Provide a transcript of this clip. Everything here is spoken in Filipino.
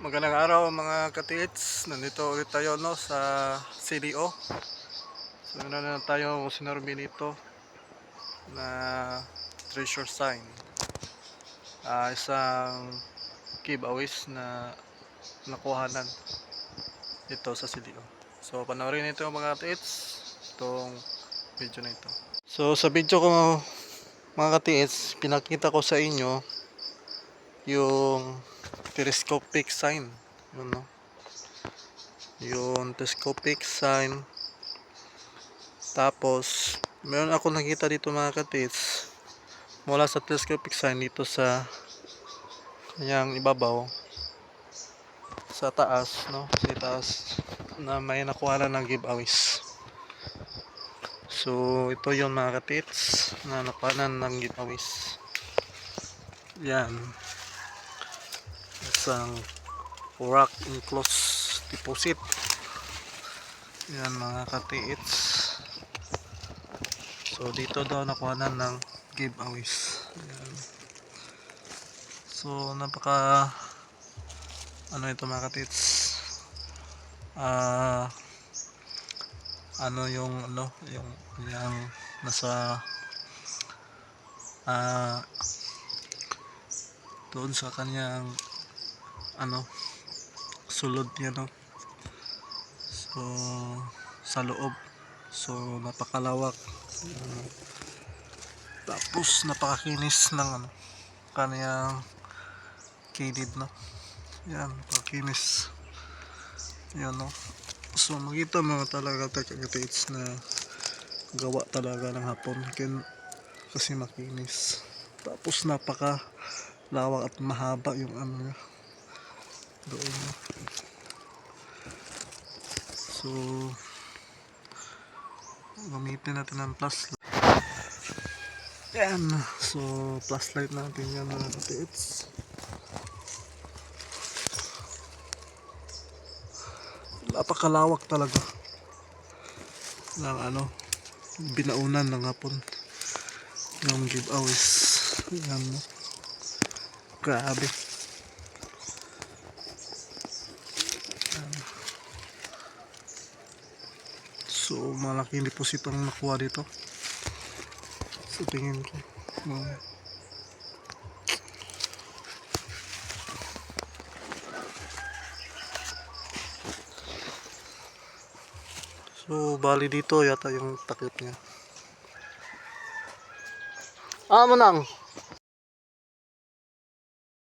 Magandang araw mga katits. Nandito ulit tayo sa CDO. So meron na tayo sinurvey nito na treasure sign. Isang giveaways na nakuhanan dito sa CDO. So panoorin nito mga katits, itong video na ito. So sa video ko mga katits, pinakita ko sa inyo yung telescopic sign, yun, no? Yung telescopic sign. Tapos meron ako nakita dito mga katits, mula sa telescopic sign dito sa kanyang ibabaw sa taas, no? Sa taas na may nakuha ng giveaways. So ito yung mga katits na nakuha ng giveaways. Yan, isang rock enclosed deposit. Yan mga katits. So dito daw nakuhanan ng giveaways. Ayan. So napaka ano ito mga katits, yung nasa doon sa kanyang sulod niya, no? So sa loob, so napakalawak. Tapos napakakinis ng kanyang kilid, no? Yan, napakakinis. Yan, no? So makita mo talaga tagatiits na gawa talaga ng Hapon kasi makinis. Tapos napaka lawak at mahaba yung niya doon, no? So gamitin natin ang flashlight. Yan, so flashlight natin yan mga katits. Napakalawak talaga ng binaunan ng Hapon yung giveaways. Yan, no? Grabe. So malaking deposito ang nakuha dito sa tingin ko. So bali dito yata yung takip niya. Manang